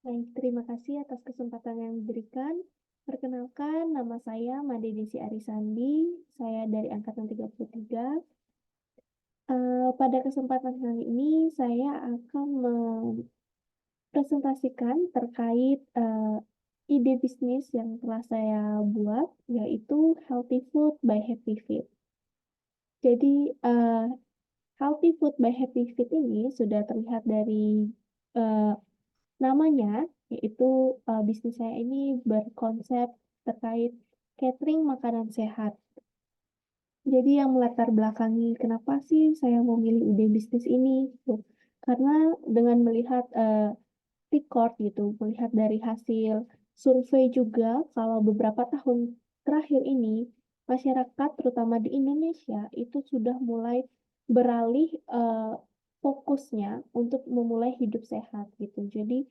Baik, terima kasih atas kesempatan yang diberikan. Perkenalkan, nama saya Made Desi Arisandi. Saya dari angkatan 33. Pada kesempatan kali ini, saya akan mempresentasikan terkait ide bisnis yang telah saya buat, yaitu Healthy Food by Happy Feet. Jadi, Healthy Food by Happy Feet ini sudah terlihat dari eh, namanya, yaitu bisnis saya ini berkonsep terkait catering makanan sehat. Jadi yang melatar belakangi kenapa sih saya memilih ide bisnis ini gitu. Karena dengan melihat record gitu, melihat dari hasil survei juga kalau beberapa tahun terakhir ini masyarakat terutama di Indonesia itu sudah mulai beralih fokusnya untuk memulai hidup sehat gitu. Jadi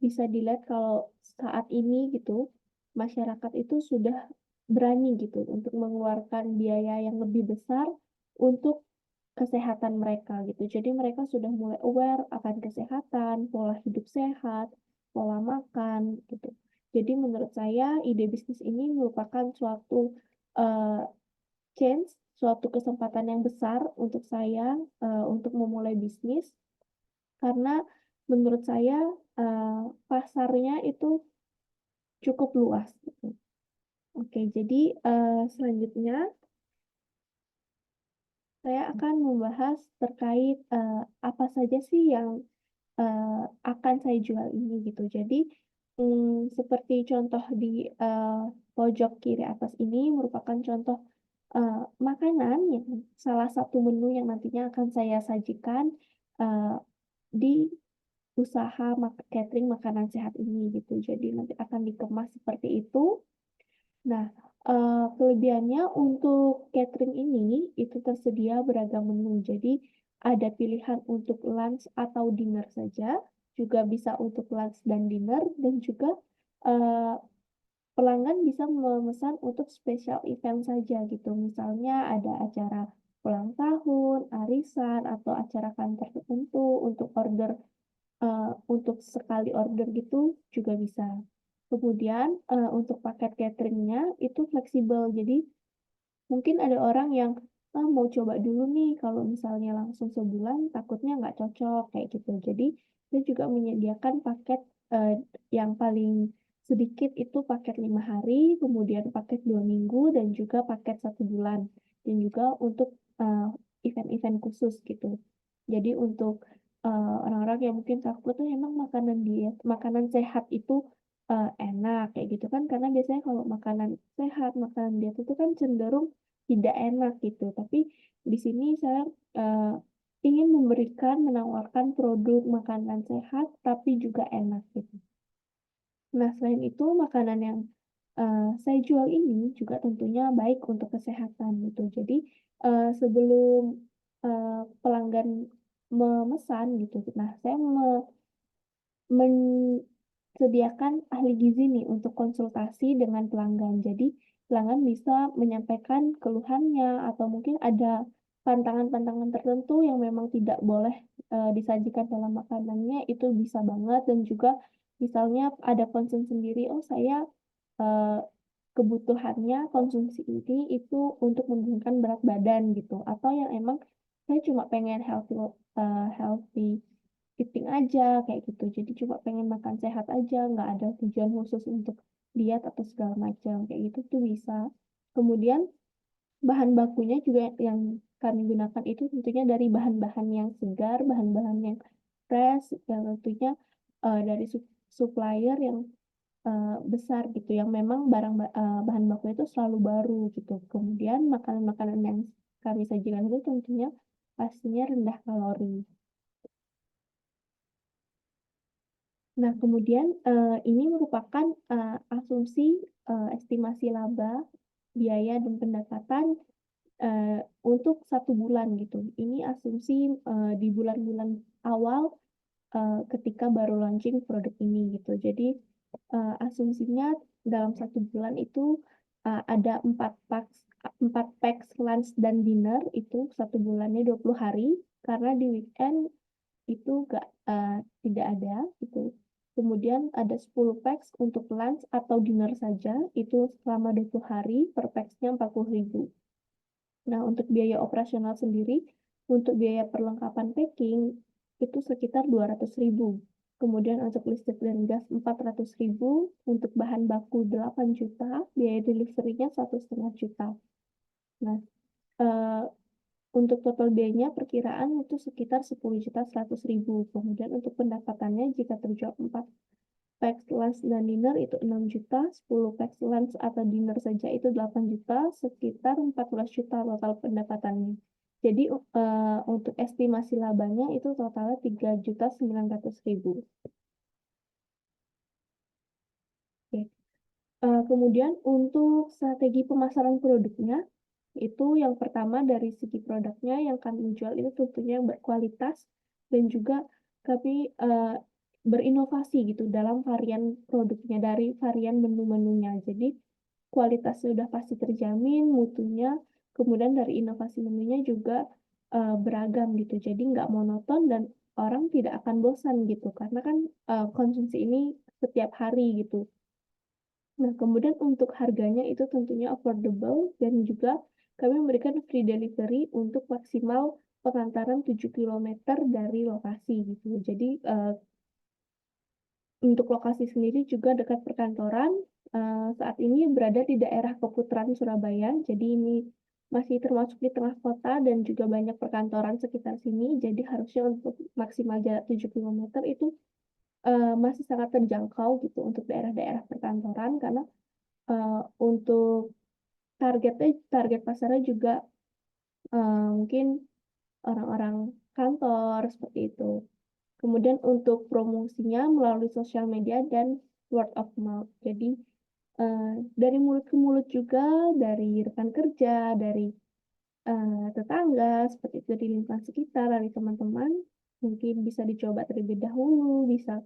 bisa dilihat kalau saat ini gitu masyarakat itu sudah berani gitu untuk mengeluarkan biaya yang lebih besar untuk kesehatan mereka gitu. Jadi mereka sudah mulai aware akan kesehatan, pola hidup sehat, pola makan gitu. Jadi menurut saya ide bisnis ini merupakan suatu uh, chance, suatu kesempatan yang besar untuk saya untuk memulai bisnis karena menurut saya pasarnya itu cukup luas gitu. Oke, jadi selanjutnya saya akan membahas terkait apa saja sih yang akan saya jual ini gitu. Jadi seperti contoh di pojok kiri atas ini merupakan contoh makanan yang salah satu menu yang nantinya akan saya sajikan eh, di usaha catering makanan sehat ini gitu. Jadi nanti akan dikemas seperti itu. Nah, kelebihannya untuk catering ini itu tersedia beragam menu. Jadi ada pilihan untuk lunch atau dinner saja, juga bisa untuk lunch dan dinner, dan juga eh, pelanggan bisa memesan untuk special event saja gitu. Misalnya ada acara ulang tahun, arisan, atau acara kantor tertentu untuk order untuk sekali order gitu juga bisa. Kemudian untuk paket cateringnya itu fleksibel. Jadi mungkin ada orang yang mau coba dulu nih kalau misalnya langsung sebulan takutnya nggak cocok kayak gitu. Jadi saya juga menyediakan paket eh, yang paling sedikit itu paket 5 hari, kemudian paket 2 minggu dan juga paket 1 bulan dan juga untuk eh, event-event khusus gitu. Jadi untuk orang-orang yang mungkin takut tuh emang makanan diet, makanan sehat itu enak kayak gitu kan karena biasanya kalau makanan sehat, makanan diet itu kan cenderung tidak enak gitu. Tapi di sini saya eh, ingin menawarkan produk makanan sehat tapi juga enak gitu. Nah, selain itu makanan yang saya jual ini juga tentunya baik untuk kesehatan gitu. Jadi sebelum pelanggan memesan gitu, nah saya menyediakan ahli gizi nih untuk konsultasi dengan pelanggan. Jadi pelanggan bisa menyampaikan keluhannya atau mungkin ada pantangan-pantangan tertentu yang memang tidak boleh disajikan dalam makanannya itu bisa banget dan juga misalnya ada concern sendiri, oh saya eh, kebutuhannya konsumsi ini itu untuk menurunkan berat badan gitu atau yang emang saya cuma pengen healthy eating aja kayak gitu. Jadi cuma pengen makan sehat aja, nggak ada tujuan khusus untuk diet atau segala macam kayak gitu tuh bisa. Kemudian bahan bakunya juga yang kami gunakan itu tentunya dari bahan-bahan yang segar, bahan-bahan yang fresh, yang tentunya dari supplier yang besar gitu, yang memang bahan bakunya itu selalu baru gitu. Kemudian makanan-makanan yang kami sajikan itu tentunya pastinya rendah kalori. Nah, kemudian ini merupakan asumsi estimasi laba, biaya, dan pendapatan untuk 1 bulan gitu. Ini asumsi di bulan-bulan awal ketika baru launching produk ini gitu. Jadi asumsinya dalam 1 bulan itu ada 4 packs lunch dan dinner itu 1 bulannya 20 hari karena di weekend itu tidak ada gitu. Kemudian ada 10 packs untuk lunch atau dinner saja, itu selama 20 hari, per packsnya 40.000. Nah, untuk biaya operasional sendiri, untuk biaya perlengkapan packing, itu sekitar 200.000. Kemudian untuk listrik dan gas 400.000, untuk bahan baku 8 juta, biaya delivery-nya 1,5 juta. Nah, untuk total biayanya perkiraan itu sekitar 10.100.000. Kemudian untuk pendapatannya jika terjual 4 packs lunch dan dinner itu 6 juta, 10 packs lunch atau dinner saja itu 8 juta, sekitar 14 juta total pendapatannya. Jadi untuk estimasi labanya itu totalnya 3.900.000. Oke. Kemudian untuk strategi pemasaran produknya, itu yang pertama dari segi produknya yang kami jual itu tentunya berkualitas dan juga kami berinovasi gitu dalam varian produknya dari varian menu-menunya. Jadi kualitasnya sudah pasti terjamin, mutunya, kemudian dari inovasi menunya juga beragam gitu. Jadi nggak monoton dan orang tidak akan bosan gitu karena kan konsumsi ini setiap hari gitu. Nah, kemudian untuk harganya itu tentunya affordable dan juga kami memberikan free delivery untuk maksimal pengantaran 7 kilometer dari lokasi gitu. Jadi untuk lokasi sendiri juga dekat perkantoran, saat ini berada di daerah Keputaran Surabaya. Jadi ini masih termasuk di tengah kota dan juga banyak perkantoran sekitar sini. Jadi harusnya untuk maksimal jarak 7 kilometer itu masih sangat terjangkau gitu untuk daerah-daerah perkantoran karena untuk target pasarnya juga mungkin orang-orang kantor seperti itu. Kemudian untuk promosinya melalui sosial media dan word of mouth. Jadi dari mulut ke mulut juga, dari rekan kerja, dari tetangga, seperti itu di lingkungan sekitar, dari teman-teman, mungkin bisa dicoba terlebih dahulu, bisa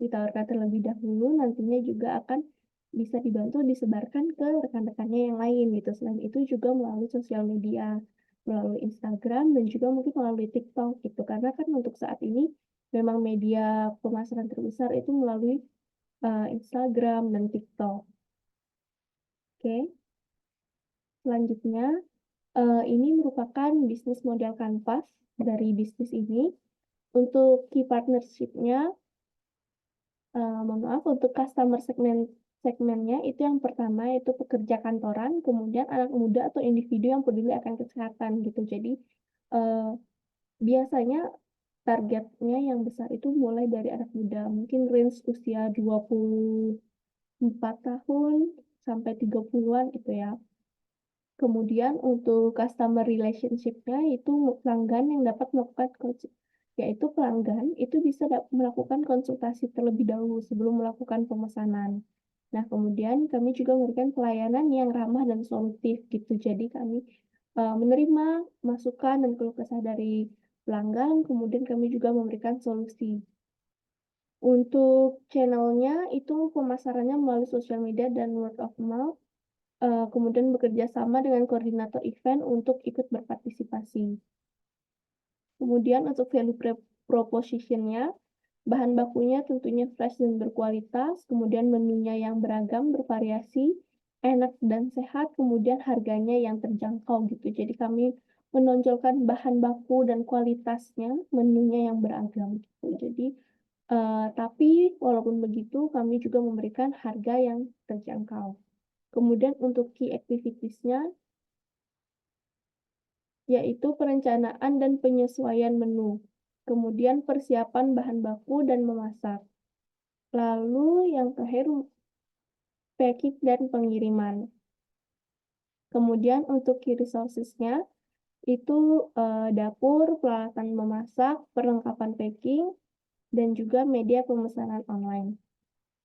ditawarkan terlebih dahulu, nantinya juga akan bisa dibantu disebarkan ke rekan-rekannya yang lain gitu. Selain itu juga melalui sosial media, melalui Instagram dan juga mungkin melalui TikTok gitu. Karena kan untuk saat ini memang media pemasaran terbesar itu melalui Instagram dan TikTok. Oke, selanjutnya ini merupakan bisnis model kanvas dari bisnis ini. Untuk key partnership-nya, mohon maaf, untuk customer segmennya itu yang pertama itu pekerja kantoran, kemudian anak muda atau individu yang peduli akan kesehatan gitu. Jadi biasanya targetnya yang besar itu mulai dari anak muda, mungkin range usia 24 tahun sampai 30-an gitu ya. Kemudian untuk customer relationship-nya itu pelanggan yang dapat melakukan yaitu pelanggan itu bisa melakukan konsultasi terlebih dahulu sebelum melakukan pemesanan. Nah, kemudian kami juga memberikan pelayanan yang ramah dan solutif gitu. Jadi kami menerima masukan dan keluh kesah dari pelanggan, kemudian kami juga memberikan solusi. Untuk channelnya itu pemasarannya melalui sosial media dan word of mouth. Kemudian bekerja sama dengan koordinator event untuk ikut berpartisipasi. Kemudian untuk value proposition-nya, bahan bakunya tentunya fresh dan berkualitas, kemudian menunya yang beragam, bervariasi, enak dan sehat, kemudian harganya yang terjangkau gitu. Jadi kami menonjolkan bahan baku dan kualitasnya, menunya yang beragam gitu. Jadi tapi walaupun begitu kami juga memberikan harga yang terjangkau. Kemudian untuk key activities-nya, yaitu perencanaan dan penyesuaian menu. Kemudian persiapan bahan baku dan memasak. Lalu yang terakhir, packing dan pengiriman. Kemudian untuk key resources-nya, itu dapur, peralatan memasak, perlengkapan packing, dan juga media pemesanan online.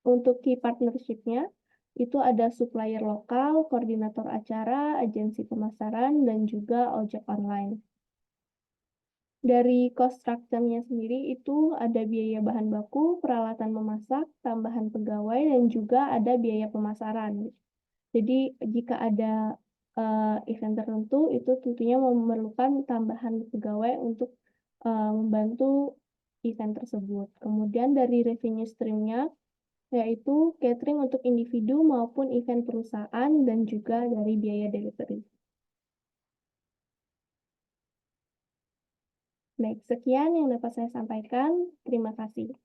Untuk key partnership-nya, itu ada supplier lokal, koordinator acara, agensi pemasaran, dan juga ojek online. Dari cost structure-nya sendiri itu ada biaya bahan baku, peralatan memasak, tambahan pegawai, dan juga ada biaya pemasaran. Jadi jika ada event tertentu, itu tentunya memerlukan tambahan pegawai untuk membantu event tersebut. Kemudian dari revenue stream-nya, yaitu catering untuk individu maupun event perusahaan dan juga dari biaya delivery. Baik, sekian yang dapat saya sampaikan. Terima kasih.